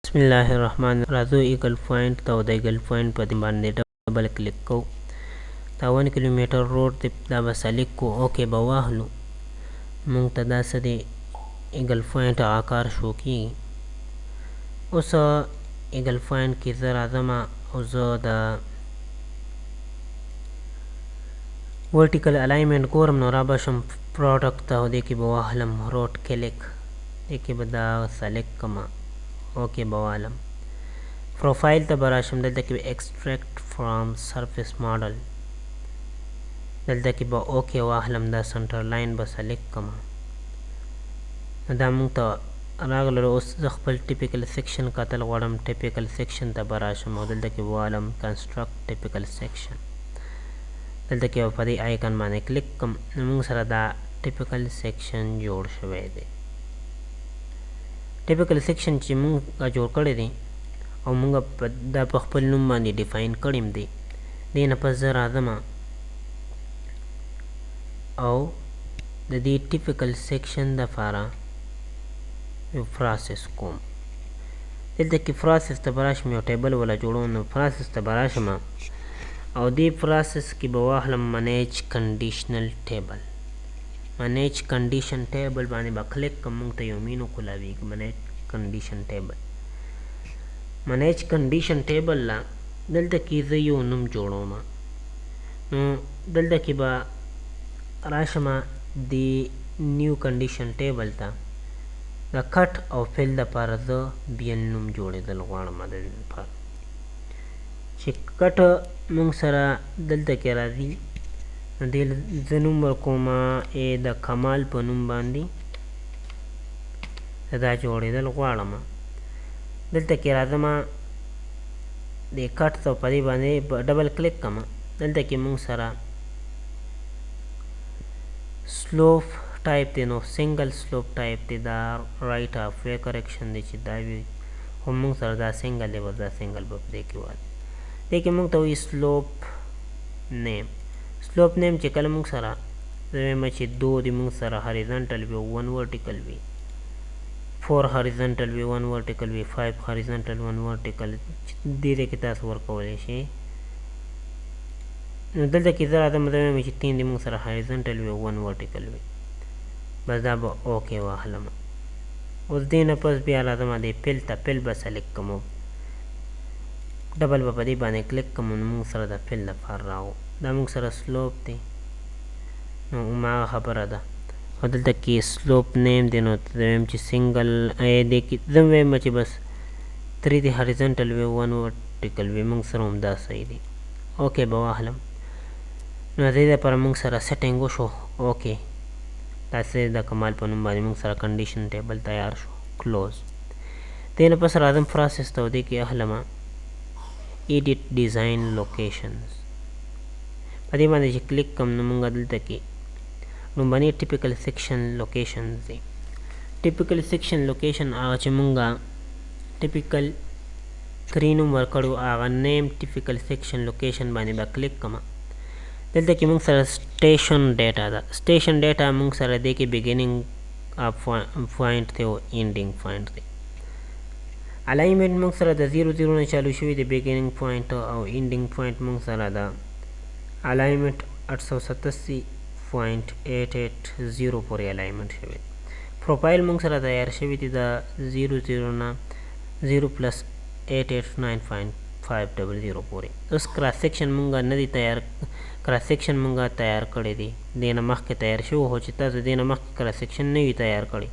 बिस्मिल्लाहिर्रहमानिर्रहीम Raju eagle point तो eagle point पर बांधे डबल क्लिक को ता 1 किलोमीटर रोड ते दा बसलिक को ओके बवाहलू मुंग तदा सदे ईगल पॉइंट आकार शो की उस ईगल पॉइंट की जरा जमा उस दा वर्टिकल अलाइनमेंट कोरम नोराबशम प्रोडक्ट ता देखी बवाहलम रोड क्लिक देखी बदा सेलेक्ट कमा ओके बवालम प्रोफाइल तबराशम दलता कि एक्सट्रैक्ट फ्रॉम सरफेस मॉडल दलता कि ओके वाहलम दा सेंटर लाइन बस सेलेक्ट कमा दा मुंग ता रागल उस खपल टिपिकल सेक्शन का तल वडम टिपिकल सेक्शन तबराशम दलता कि वालम कंस्ट्रक्ट टिपिकल सेक्शन दलता कि पदी आइकन माने क्लिक कम मुंग सरा दा टिपिकल सेक्शन जोड़ शवे दे टिपिकल सेक्शन ची मुंग का जोड़ करे दे और मुंगा दा पखपल नुम्बा नी डिफाइन करीम दे देना पर जरा जमा और दी टिपिकल सेक्शन दा फारा प्रोसेस कोम दलता कि प्रोसेस तबराश में टेबल वाला जोड़ो न प्रोसेस तबराश में और दी प्रोसेस की बवाहलम manage conditional table manage condition table बाने बखलेक कमुंग तो योमीनो खुलावी मैनेज कंडीशन टेबल ला दलता की जयो नुम जोड़ो मा दलता की बा राशमा दी न्यू कंडीशन टेबल ता दा कट और फिल दा पर द बियन नुम जोड़े दल वाण मा दल पर कट मुंग सरा दलता के राजी दिल जनुम कोमा ए द कमाल पनुम बांदी दा जोड़े दल वाण मा दलता के राजमा दे कट तो परी बांधे डबल क्लिक कमा दलता कि मुंग सरा स्लोप टाइप दे नो सिंगल स्लोप टाइप दे दा राइट ऑफ वे करेक्शन दे ची दावी हम मुंग सरा दा सिंगल दे बदा सिंगल बप दे के बाद देखिए मुंग तो स्लोप नेम ची कल मुंग सरा वे मची दो दी मुंग सरा horizontal view 1 vertical view 4 horizontal view 1 vertical view 5 horizontal 1 vertical धीरे की तास वर्क वाले शे दलता की जरा दा मतलब में 3 दिमाग सरा horizontal view 1 vertical view बस दाब ओके वाहलम उस दिन अपस भी आला दमा दे पिल बस सेलेक्ट कमो डबल बपदी बाने क्लिक कमो मुंग सरा दा पिल दा फार राओ दा मुंग सरा स्लोप दे मा खबर दा और तक की स्लोप नेम देनो तम ची सिंगल ए देखी जम वे मची बस 3 दी हॉरिजॉन्टल वे 1 वर्टिकल वे मुंग सरोम दा सही दी ओके बवाहलम नजीदा पर मुंग सरा सेटिंग शो ओके तासे दा कमाल पनुम बानी मुंग सरा कंडीशन टेबल तैयार शो क्लोज तेन पस रादम प्रोसेस तो देखी अहलमा एडिट डिजाइन लोकेशंस पदी माने क्लिक कम मुंगा दलता की बनी टिपिकल सेक्शन लोकेशन से टिपिकल सेक्शन लोकेशन आगे मुंगा टिपिकल स्क्रीन वर्कड़ो आगा नेम टिपिकल सेक्शन लोकेशन बाने बा क्लिक कमा दलता कि मुंग सर स्टेशन डेटा मुंग सर दे के बिगिनिंग ऑफ पॉइंट थे वो एंडिंग पॉइंट थे अलाइनमेंट मुंग सर द 0 ने चालू शुरू थे बिगिनिंग पॉइंट और एंडिंग पॉइंट मुंग सर द अलाइनमेंट 887.880 पर अलाइनमेंट शवे प्रोफाइल मुंग सरा तैयार शवी थी दा 00 ना 0 + 889500 पूरे उस क्रॉस सेक्शन मुंगा नदी तैयार क्रॉस सेक्शन मुंगा तैयार करे दी देना मख के तैयार शो हो चिता तो देना मख क्रॉस सेक्शन नहीं तैयार करे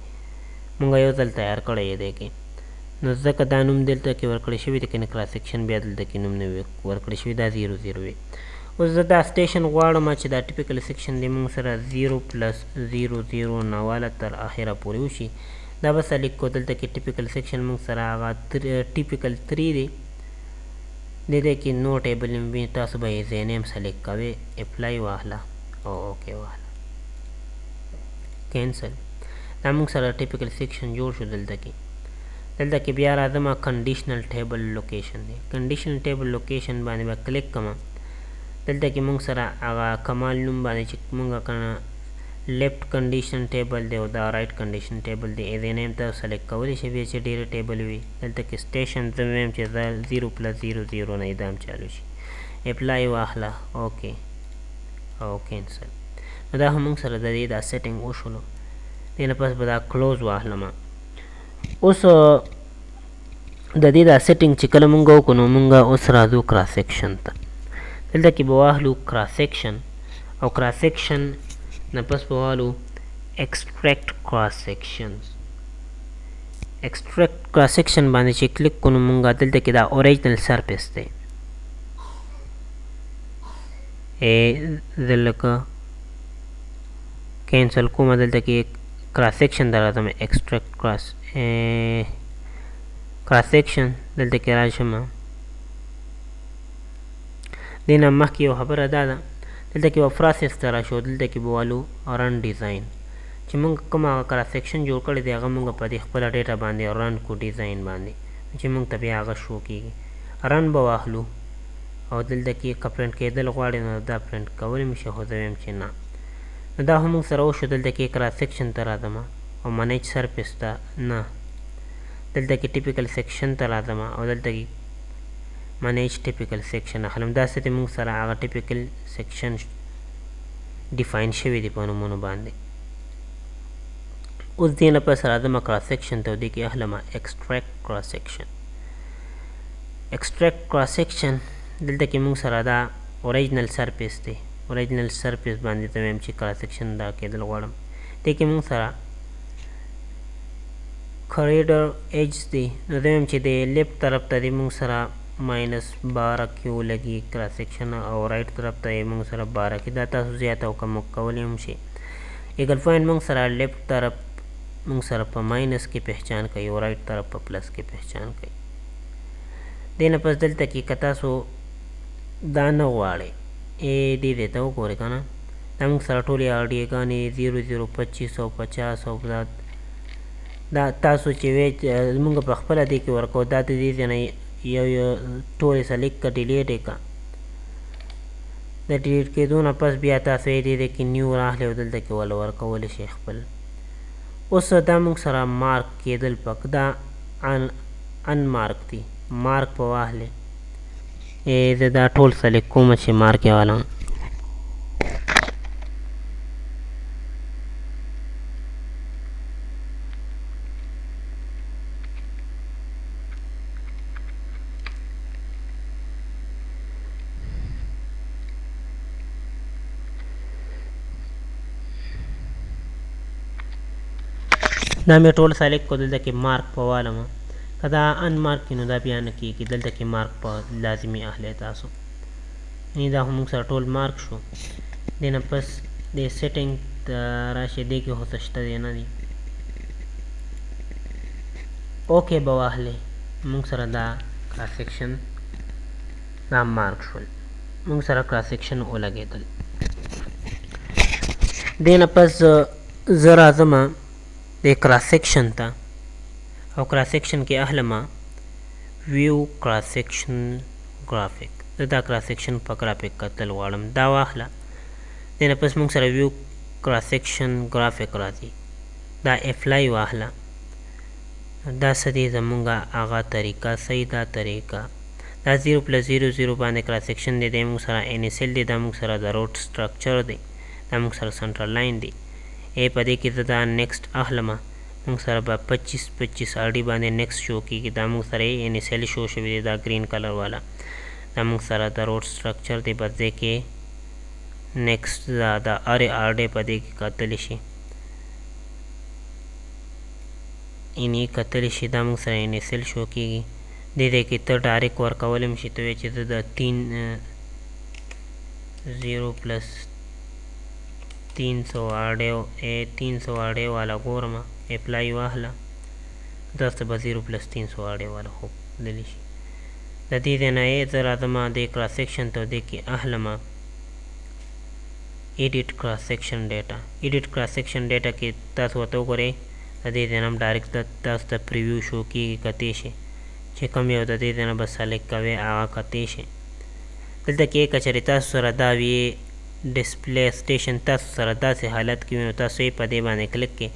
मुंगा यो तल तैयार करे ये देखे नजक दानुम दिल तक वर्कड़े शवी थी कि क्रॉस सेक्शन भी दिल तक नुमने वर्कड़े शवी दा 00 वे उस दा स्टेशन वाड़ मच दा टिपिकल सेक्शन दे मुंग सरा 0 + 00 नवाला तर आखिरा पूरी उशी दा बस लिख को दल तक टिपिकल सेक्शन मुंग सरा आगा टिपिकल 3 दे कि नो टेबल में तास भाई जेनेम सेलेक्ट कवे अप्लाई वाहला और ओके वाहला कैंसिल दा मुंग सरा टिपिकल सेक्शन जोड़ शो दल तक बियार आदमा कंडीशनल टेबल लोकेशन दे कंडीशनल टेबल लोकेशन बाने बा क्लिक कमा दलता कि मुंग सरा आगा कमाल नुम बाने चिक मुंगा करना لیفٹ کنډیشن ټیبل دی او دا رائټ کنډیشن ټیبل دی. د نیم تاسو سلیکټ کولی شئ بیا چې ډېرې ټیبل وي. دلته کې سټیشن زه ویم چې دا 0+00 نه دا هم چالو شي. اپلای واخله اوکې او کینسل. نو دا هم موږ سره د دې دا سیټینګ وشولو. دې نه پس به دا کلوز واخلم. اوس د دې دا سیټینګ چې کله مونږ وکړو نو مونږ اوس راځو کراس سیکشن ته. دلته کې به واخلو کراس سیکشن او کراس سیکشن نه پس به والو ایکسټریکټ کراس سیکشنز. ایکسټریکټ کراس سیکشن باندې چې کلیک کړو مونږ دلته کې دا اوریجنل سرفیس دی. زه لکه کینسل کوم. دلته کې کراس سیکشن ته راځم. ایکسټریکټ کراس سیکشن دلته کې راشم. دې نه مخکې یو خبره دا ده دلته کې به پروسس ته راشو. دلته کې به والو رن ډیزاین. چې موږ کوم هغه کراس سیکشن جوړ کړی دی هغه موږ په دې خپله ډیټا باندې رن کو ډیزاین باندې چې موږ ته بیا هغه شو کېږي. رن به واخلو او دلته کې که پرنټ کېدل غواړي نو دا پرنټ کولی مې شي خو زه ویم چې نه. نو دا هم موږ سره وشو. دلته کې کراس سیکشن ته راځم او منیج سرفیس ته نه. دلته کې ټیپیکل سیکشن ته راځم او دلته کې منیج ټیپیکل سیکشن اخلم. داسې دی موږ سره هغه ټیپیکل سیکشن ډیفاین شوي دي په نومونو باندې. اوس دې نه پس راځم کراس سیکشن ته او دې کې اخلم ایکسټریکټ کراس سیکشن. ایکسټریکټ کراس سیکشن دلته کې موږ سره دا اوریجنل سرفیس دی. اوریجنل سرفیس باندې ته ویم چې کراس سیکشن دا کېدل غواړم. دې کې موږ سره کریډر ایج دی. نو زه ویم چې د لیفټ طرف ته دی موږ سره -12 کیو لګي کراس سیکشن او رائټ طرف ته یې موږ سره 12 کې. دا تاسو زیات او کم کولی هم شي. ایګل پوینټ موږ سره لیفټ طرف موږ سره په ماینس کې پہچان کوي او رائټ طرف په پلس کې پہچان کوي. دې نه پس دلته کې که تاسو دا نه غواړئ دې ته وګورئ که نه دا موږ سره ټولې آډیوګانې 0025 او 50 او دا تاسو چې وی موږ په خپله دې کې ورکوو. دا د دې ځای نه یو ټولې سلیکټ که ډیلیټ یې که. د ډیلیټ کېدو نه پس بیا تاسو یې دې کې نیو راخلئ او دلته کې وله ورکولی شئ خپل. اوس دا موږ سره مارک کېدل پک دا ان مارک دي. مارک په واخلئ. زه دا ټول سلیکټ کوم چې مارک یې والم. دا مې ټول سلیکټ کړو. دلته کې مارک په والم. که دا ان مارک کړي نو دا بیا نه کېږي. دلته کې مارک په لازمي اخلئ تاسو. یعنې دا خو موږ سره ټول مارک شو. دې نه پس دې سیټینګ ته راشئ. دې کې خو څه شته دی نه دي. اوکې به واخلئ. موږ سره دا کراس سیکشن دا مارک شول. موږ سره کراس سیکشن ولګېدل. دې نه پس زه راځم د کراس سیکشن ته او کراس سیکشن کې اخلم ویو کراس سیکشن ګرافیک. زه دا کراس سیکشن په ګرافیک کتل غواړم. دا واخله. دې نه پس موږ سره ویو کراس سیکشن ګرافیک راځي. دا اپلای واخله. دا څه دی زمونږ هغه طریقه صحیح دا طریقه. دا 0+00 باندې کراس سیکشن دی. دی موږ سره انیسل دی. دا موږ سره د روډ سټرکچر دی. دا موږ سره سنټرل لاین دی. په دې کې زه دا نیکسټ اخلم. موږ سره به 25 آر ډي باندې نیکسټ شو کېږي. دا موږ سره یې انیسیلي شو شوي دی دا ګرین کلر والا. دا موږ سره د روډ سټرکچر دی. بس دې کې نیکسټ دا هرې آر ډي په دې کې کتلی شي. یعنې کتلی شي. دا موږ سره انیسیل شو کېږي. دې کې ته ډایرکټ ورکولی هم شي. ته وایې چې زه د 0+300 آر ډي والا ګورم. اپلای واخله. داسې به 0+300 آر ډي والا خوب دلی شي. د دې ځای نه زه راځم دې کراس سیکشن ته. دې کې اخلم ایډیټ کراس سیکشن ډیټا. ایډیټ کراس سیکشن ډیټا کې تاسو ورته وګورئ. د دې ځای نه هم ډایرکټ تاسو ته پریویو شو کېږي. کتی شي چې کوم یو د دې ځای نه به سلیکټ کوئ هغه کتی شي. دلته کې که چېرې تاسو سره دا وي ډسپلی سټیشن تاسو سره داسې حالت کې وي نو تاسو یې په دې باندې کلک کې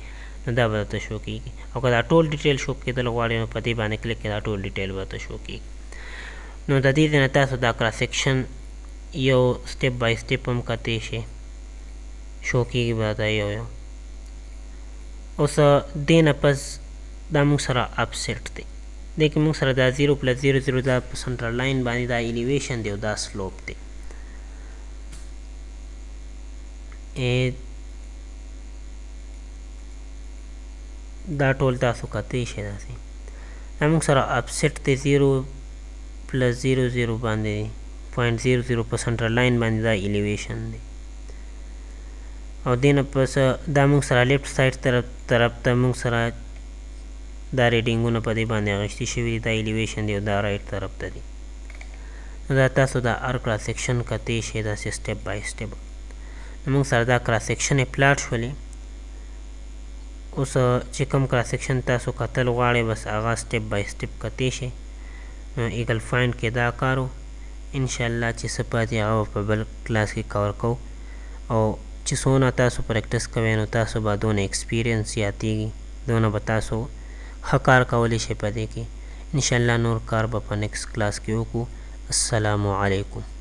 نو دا به درته شو کېږي او که دا ټول ډیټیل شو کېدل غواړئ نو په دې باندې کلک کې دا ټول ډیټیل به درته شو کېږي. نو د دې نه تاسو دا کراس سیکشن یو سټیپ بای سټیپ هم کتی شي شو کېږي به دا یو اوس دې نه پس دا موږ سره اپسیټ دی دې کې موږ سره دا 0+00 دا په سنټرل لاین باندې دا ایلیویشن دی او دا سلوپ دی. دا ټول تاسو کتی شي داسې دا موږ سره اپسیټ دی 0+00 باندې 0.00 په سنټرل لاین باندې دا ایلیویشن دی او دې نه پس دا موږ سره لیفټ سایډ طرف ته موږ سره دا ریډینګونه په دې باندې اخیستي شوي دي دا ایلیویشن دی او دا رایټ طرف ته دی. نو دا تاسو دا هر کراس سیکشن کتی شي داسې سټیپ بای سټیپ. نو موږ سره دا کراس سیکشن یې پلاټ شولې اوس چې کوم کراس سیکشن تاسو کتل غواړئ بس هغه سټیپ بای سټیپ کتی شي. نو ایګل فاینډ کې دا کار و انشاءالله چې څه پاتې هغه په بل کلاس کې کور کوو او چې څونه تاسو پریکټس کوئ نو تاسو به دونه ایکسپیرینس زیاتېږي دونه به تاسو ښه کار کولی شئ په دې کې انشاءالله. نور کار به په نیکسټ کلاس کې وکړو. السلام علیکم.